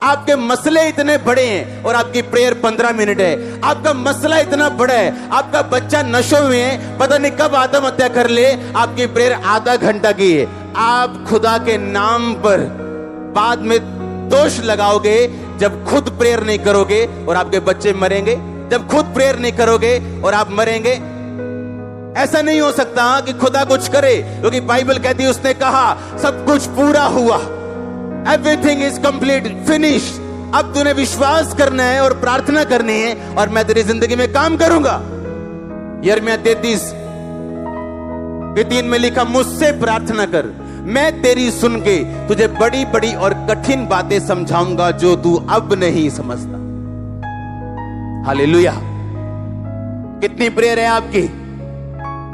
आपके मसले इतने बड़े हैं और आपकी प्रेयर 15 मिनट है। आपका मसला इतना बड़ा है, आपका बच्चा नशों में है, पता नहीं कब आत्महत्या कर ले, आपकी प्रेयर आधा घंटा की है। आप खुदा के नाम पर बाद में दोष लगाओगे जब खुद प्रेयर नहीं करोगे और आपके बच्चे मरेंगे, जब खुद प्रेयर नहीं करोगे और आप मरेंगे। ऐसा नहीं हो सकता कि खुदा कुछ करे, क्योंकि बाइबल कहती है उसने कहा सब कुछ पूरा हुआ, एवरीथिंग इज कंप्लीट, फिनिश। अब तूने विश्वास करना है और प्रार्थना करनी है और मैं तेरी जिंदगी में काम करूंगा। यिर्मयाह 33:3 में लिखा, मुझसे प्रार्थना कर, मैं तेरी सुन के तुझे बड़ी बड़ी और कठिन बातें समझाऊंगा जो तू अब नहीं समझता। हालेलुया। कितनी प्रेयर है आपकी।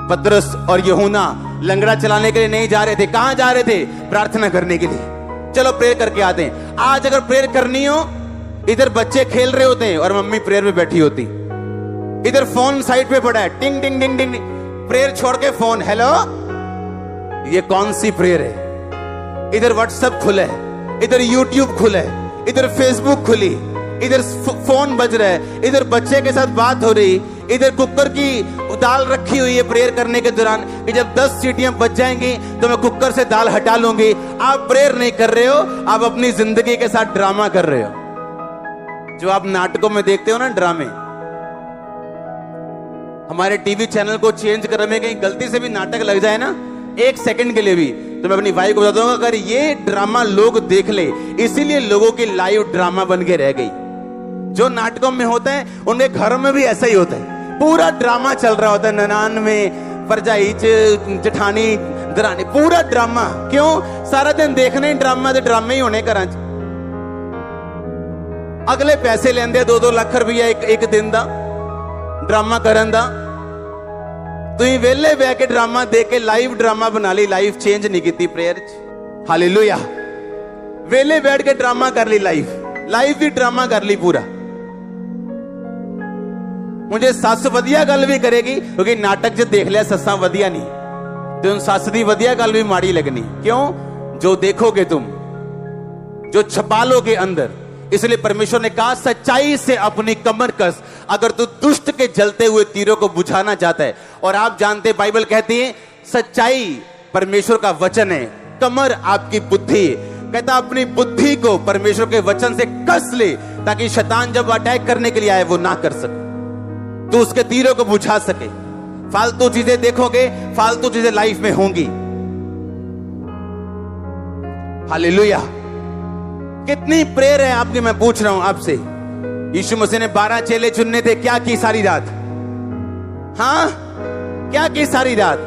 पतरस और यूहन्ना लंगड़ा चलाने के लिए नहीं जा रहे थे। कहां जा रहे थे? प्रार्थना करने के लिए। चलो प्रेयर करके आते हैं। आज अगर प्रेयर करनी हो, इधर बच्चे खेल रहे होते हैं और मम्मी प्रेयर में बैठी होती, इधर फोन साइड पे पड़ा है, टिंग टिंग टिंग टिंग, प्रेयर छोड़ के फोन, हेलो, ये कौन सी प्रेयर है? इधर व्हाट्सएप खुला है, इधर यूट्यूब खुला है, इधर फेसबुक खुली, इधर फोन बज रहा है, इधर बच्चे के साथ बात हो रही, इधर कुकर की दाल रखी हुई है प्रेयर करने के दौरान कि जब 10 सीटियां बच जाएंगी तो मैं कुकर से दाल हटा लूंगी। आप प्रेयर नहीं कर रहे हो, आप अपनी जिंदगी के साथ ड्रामा कर रहे हो। जो आप नाटकों में देखते हो ना, ड्रामे, हमारे टीवी चैनल को चेंज करने में कहीं गलती से भी नाटक लग जाए ना, 1 सेकंड के लिए भी, तो मैं अपनी वाइफ को बता दूंगा, अगर ये ड्रामा लोग देख ले, इसीलिए लोगों की लाइव ड्रामा बन के रह गई। जो नाटकों में होता है उनके घरों में भी ऐसा ही होता है, पूरा ड्रामा चल रहा होता है। ननान में परजाई, जेठानी, दरानी, पूरा ड्रामा। क्यों? सारा दिन देखने ड्रामा, तो ड्रामे ही होने घरां च। अगले पैसे लेंदे 2-2 लाख रुपया एक दिन दा ड्रामा करन दा। तुसीं वेले बह के ड्रामा देख के लाइव ड्रामा बना ली, लाइफ चेंज नहीं की प्रेयर च। हालेलुया। वेले बैठ के ड्रामा कर ली, लाइफ भी ड्रामा कर ली पूरा। मुझे सस वधिया गल भी करेगी, क्योंकि नाटक च देख लिया सस्सा वधिया नहीं, तो सस दी वधिया गल भी माड़ी लगनी। क्यों? जो देखोगे तुम, जो छपा लोगे अंदर। इसलिए परमेश्वर ने कहा, सच्चाई से अपनी कमर कस, अगर तू दुष्ट के जलते हुए तीरों को बुझाना चाहता है। और आप जानते, बाइबल कहती है सच्चाई परमेश्वर का वचन है, कमर आपकी बुद्धि है। कहता अपनी बुद्धि को परमेश्वर के वचन से कस ले, ताकि शैतान जब अटैक करने के लिए आए वो ना कर सके, तो उसके तीरों को बुझा सके। फालतू चीजें देखोगे, फालतू चीजें लाइफ में होंगी। हालेलुया। कितनी प्रेयर है आपकी, मैं पूछ रहा हूं आपसे। यीशु मसीह ने 12 चेले चुनने थे, क्या की सारी रात? हाँ, क्या की सारी रात?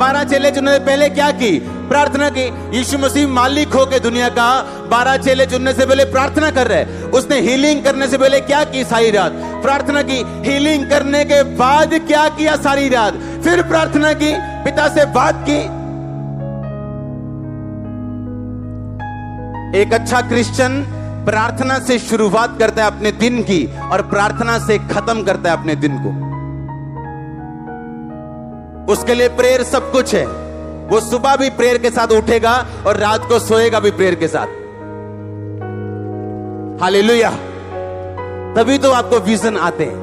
12 चेले चुनने से पहले क्या की? प्रार्थना की। यीशु मसीह मालिक होके दुनिया का 12 चेले चुनने से पहले प्रार्थना कर रहे हैं। उसने हीलिंग करने से पहले क्या की सारी रात? प्रार्थना की। हीलिंग करने के बाद क्या किया सारी रात? फिर प्रार्थना की, पिता से बात की। एक अच्छा क्रिश्चियन प्रार्थना से शुरुआत करता है अपने दिन की, और प्रार्थना से खत्म करता है अपने दिन को। उसके लिए प्रेयर सब कुछ है। वो सुबह भी प्रेयर के साथ उठेगा और रात को सोएगा भी प्रेयर के साथ। हालेलुया। तभी तो आपको विजन आते हैं,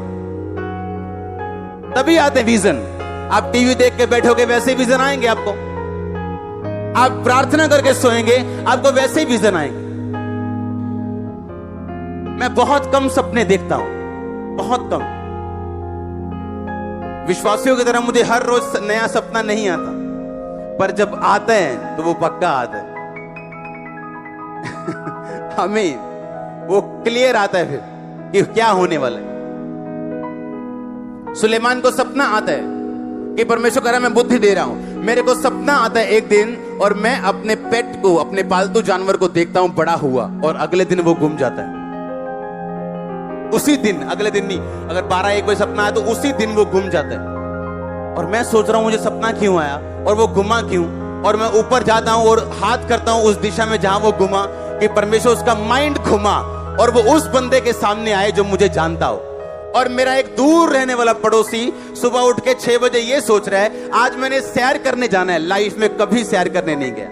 तभी आते हैं विजन। आप टीवी देख के बैठोगे, वैसे विजन आएंगे आपको। आप प्रार्थना करके सोएंगे, आपको वैसे ही विजन आएंगे। मैं बहुत कम सपने देखता हूं, बहुत कम। विश्वासियों की तरह मुझे हर रोज नया सपना नहीं आता, पर जब आता है तो वो पक्का आता है। हमें वो क्लियर आता है फिर कि क्या होने वाला है। सुलेमान को सपना आता है कि परमेश्वर कह रहा है मैं बुद्धि दे रहा हूं। मेरे को सपना आता है एक दिन, और मैं अपने पेट को, अपने पालतू जानवर को देखता हूं बड़ा हुआ, और अगले दिन वो गुम जाता है। उसी दिन, अगले दिन नहीं, अगर 12-1 बजे सपना आया तो उसी दिन वो गुम जाता है। और मैं सोच रहा हूं मुझे सपना क्यों आया और वो गुमा क्यों, और मैं ऊपर जाता हूं और हाथ करता हूं उस दिशा में जहां वो गुमा, कि परमेश्वर उसका माइंड घुमा और वो उस बंदे के सामने आए जो मुझे जानता हो। और मेरा एक दूर रहने वाला पड़ोसी सुबह उठ के 6 बजे ये सोच रहा है आज मैंने सैर करने जाना है, लाइफ में कभी सैर करने नहीं गया।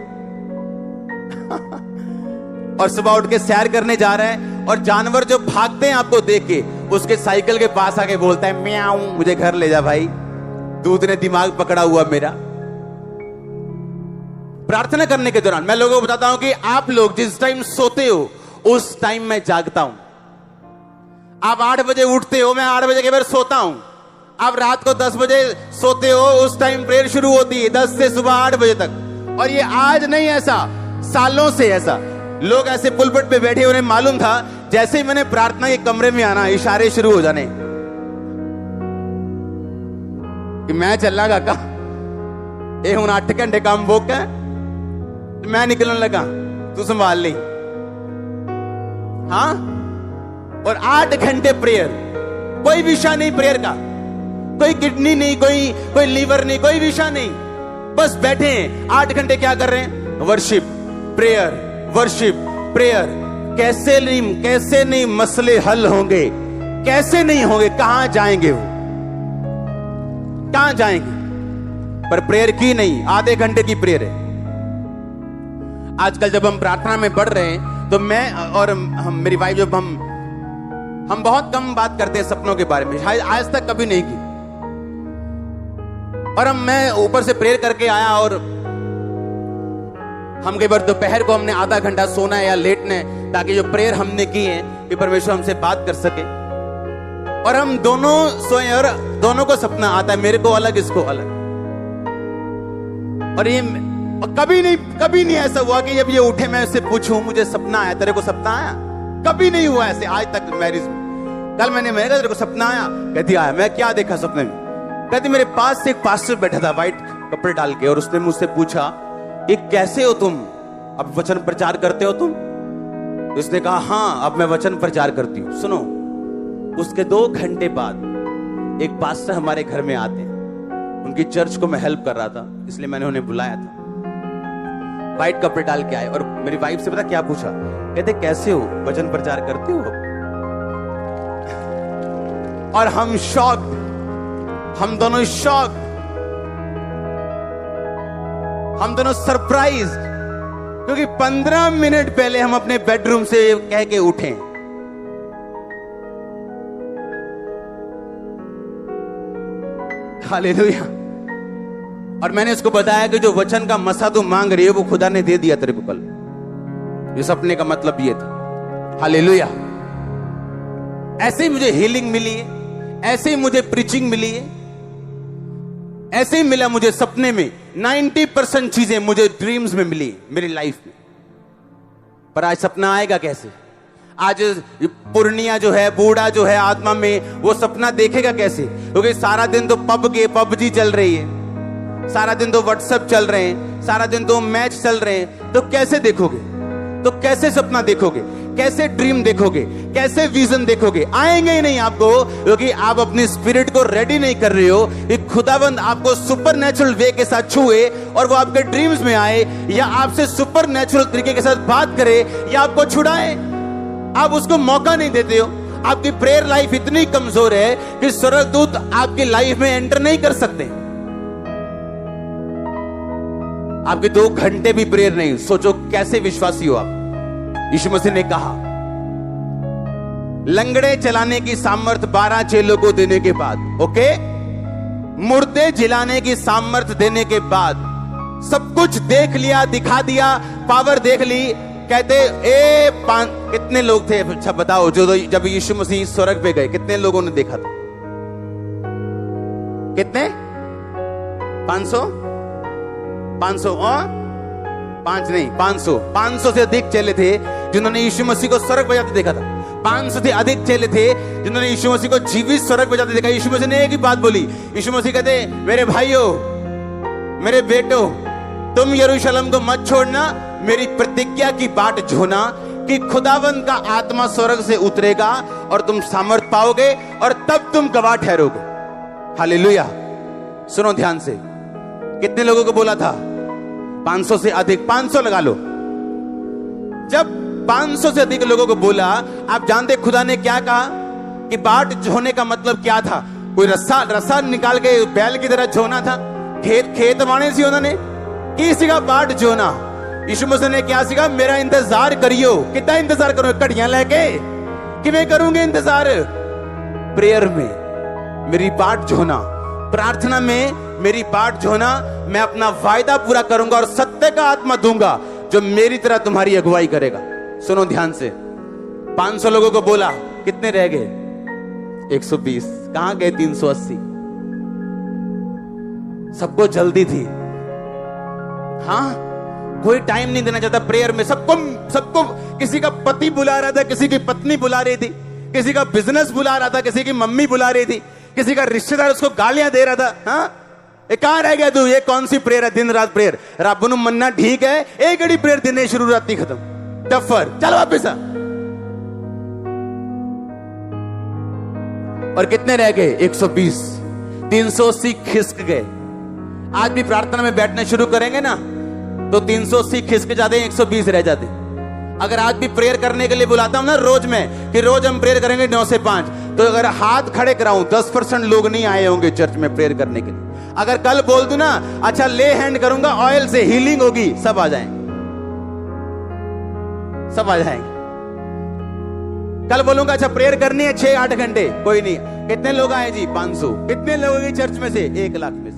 और सुबह उठ के सैर करने जा रहे हैं और जानवर जो भागते हैं आपको देख के, उसके साइकिल के पास आके बोलता है म्याऊं, मुझे घर ले जा भाई, दूध ने दिमाग पकड़ा हुआ मेरा। प्रार्थना करने के दौरान मैं लोगों को बताता हूं कि आप लोग जिस टाइम सोते हो उस टाइम मैं जागता हूं। आप 8 बजे उठते हो, मैं 8 बजे के बाद सोता हूं। आप रात को 10 बजे सोते हो, उस टाइम प्रेयर शुरू होती है 10 से सुबह 8 बजे तक। और ये आज नहीं, ऐसा सालों से ऐसा। लोग ऐसे पुलपट पे बैठे, उन्हें मालूम था जैसे ही मैंने प्रार्थना के कमरे में आना, इशारे शुरू हो जाने कि मैं चलना काका, ये हूं 8 घंटे काम वो क्या, मैं निकलने लगा, तू संभाल ली। हाँ, और 8 घंटे प्रेयर, कोई विषय नहीं प्रेयर का, कोई किडनी नहीं, कोई लीवर नहीं, कोई विषय नहीं, बस बैठे हैं 8 घंटे क्या कर रहे हैं? Worship, prayer, worship, prayer. कैसे नहीं मसले हल होंगे, कैसे नहीं होंगे, कहां जाएंगे वो, कहां जाएंगे? पर प्रेयर की नहीं, आधे घंटे की प्रेयर है। आजकल जब हम प्रार्थना में बढ़ रहे हैं तो मैं और मेरी वाइफ, जब हम बहुत कम बात करते हैं सपनों के बारे में, आज तक कभी नहीं की। और मैं ऊपर से प्रेयर करके आया और हम कई बार दोपहर को हमने आधा घंटा सोना है या लेटना है, ताकि जो प्रेयर हमने की है कि परमेश्वर हमसे बात कर सके। और हम दोनों सोए और दोनों को सपना आता है, मेरे को अलग, इसको अलग। और ये कभी नहीं ऐसा हुआ कि जब ये उठे मैं उससे पूछूं मुझे सपना आया, तेरे को सपना आया? कभी नहीं हुआ ऐसे आज तक मैरिज में। कल मैंने कहा तेरे को सपना आया? कहती आया। मैं क्या देखा सपने में? कहती मेरे पास से एक पास्टर बैठा था व्हाइट कपड़े डाल के, और उसने मुझसे पूछा कि कैसे हो तुम, अब वचन प्रचार करते हो तुम? उसने कहा हाँ, अब मैं वचन प्रचार करती हूँ। सुनो, उसके 2 घंटे बाद एक पास्टर हमारे घर में आते हैं, उनकी चर्च को मैं हेल्प कर रहा था, इसलिए मैंने उन्हें बुलाया था। व्हाइट कपड़े डाल के आए और मेरी वाइफ से पता क्या पूछा? कहते कैसे हो, वचन प्रचार करते हो? और हम शॉक्ड, हम दोनों शॉक्ड, हम दोनों सरप्राइज, क्योंकि 15 मिनट पहले हम अपने बेडरूम से कह के उठे। हालेलुया। और मैंने उसको बताया कि जो वचन का मसा तू मांग रही है वो खुदा ने दे दिया तेरे को कल। ये सपने का मतलब ये था। हालेलुया। ऐसे ही मुझे हीलिंग मिली है, ऐसे ही मुझे प्रीचिंग मिली है, ऐसे ही मिला मुझे सपने में। 90% चीजें मुझे ड्रीम्स में मिली मेरी लाइफ में। पर आज सपना आएगा कैसे? आज पूर्णिया जो है, बूढ़ा जो है आत्मा में, वो सपना देखेगा कैसे? क्योंकि सारा दिन तो पबजी चल रही है, सारा दिन तो व्हाट्सएप चल रहे हैं, सारा दिन तो मैच चल रहे हैं। तो कैसे देखोगे? तो कैसे सपना देखोगे? कैसे ड्रीम देखोगे? कैसे विजन देखोगे? आएंगे ही नहीं आपको, क्योंकि आप अपनी स्पिरिट को रेडी नहीं कर रहे हो कि खुदाबंद आपको सुपरनेचुरल वे के साथ छुए और वो आपके ड्रीम्स में आए, या आपसे सुपरनेचुरल तरीके के साथ बात करे, या आपको छुड़ाए। आप उसको मौका नहीं देते हो। आपकी प्रेयर लाइफ इतनी कमजोर है कि स्वर्गदूत आपकी लाइफ में एंटर नहीं कर सकते। आपके 2 घंटे भी प्रेयर नहीं, सोचो कैसे विश्वासी हो आप। यीशु मसीह ने कहा, लंगड़े चलाने की सामर्थ 12 चेलों को देने के बाद, ओके, मुर्दे जिलाने की सामर्थ देने के बाद, सब कुछ देख लिया, दिखा दिया, पावर देख ली। कहते कितने लोग थे? अच्छा बताओ, जो जब यीशु मसीह स्वर्ग पे गए कितने लोगों ने देखा था? कितने? 500 और 5 नहीं, 500 से अधिक चेले थे जिन्होंने यीशु मसीह को स्वर्ग पे जाते देखा था। 500 से अधिक चेले थे जिन्होंने यीशु मसीह को जीवित स्वर्ग पे जाते देखा। यीशु मसीह ने एक ही बात बोली। यीशु मसीह कहते, मेरे भाइयों, मेरे बेटों, तुम यरूशलेम को मत छोड़ना, मेरी प्रतिज्ञा की बाट जोना कि खुदावंद का आत्मा स्वर्ग से उतरेगा और तुम सामर्थ पाओगे और तब तुम गवाह ठहरोगे। हालेलुया। सुनो ध्यान से, कितने लोगों को बोला था? 500 से अधिक, 500 लगा लो। जब 500 से अधिक लोगों को बोला, आप जानते खुदा ने क्या कहा? कि बाट जोने का मतलब क्या था? कोई रस्सा निकाल के बैल की तरह जोना था? खेत वाने से उन्होंने किसी का बाट जोना। यीशु मसीह ने क्या सिखा? मेरा इंतजार करियो। कितना इंतजार करो? घड़ियां लेके किवें करूंगे इंतजार? प्रेयर में मेरी बाट जोना, प्रार्थना में मेरी बाट जोना, मैं अपना वायदा पूरा करूंगा और सत्य का आत्मा दूंगा जो मेरी तरह तुम्हारी अगुवाई करेगा। सुनो ध्यान से, 500 लोगों को बोला, कितने रह गए? 120। कहां गए 380? सबको जल्दी थी। हाँ, कोई टाइम नहीं देना चाहता प्रेयर में। सबको किसी का पति बुला रहा था, किसी की पत्नी बुला रही थी, किसी का बिजनेस बुला रहा था, किसी की मम्मी बुला रही थी, किसी का रिश्तेदार उसको गालियां दे रहा था। हाँ, कहां रह गया तू? ये कौन सी प्रेयर है? दिन रात प्रेयर। रब नू मन्ना ठीक है, एक घड़ी प्रेयर दिन शुरू राती खत्म। टफर, चल वापिस आ। और कितने रह गए? 120। 380 खिसक गए। आज भी प्रार्थना में बैठना शुरू करेंगे ना तो 380 खिसक जाते हैं, 120 रह जाते। अगर आज भी प्रेयर करने के लिए बुलाता हूं ना रोज में, कि रोज हम प्रेयर करेंगे 9 से 5, तो अगर हाथ खड़े कराऊं 10% लोग नहीं आए होंगे चर्च में प्रेयर करने के लिए। अगर कल बोल दूं ना, अच्छा ले हैंड करूंगा ऑयल से हीलिंग होगी, सब आ जाएंगे, सब आ जाएंगे। कल बोलूंगा अच्छा प्रेयर करनी है 6-8 घंटे, कोई नहीं। कितने लोग आए जी? 500। कितने लोग चर्च में से? 1 लाख में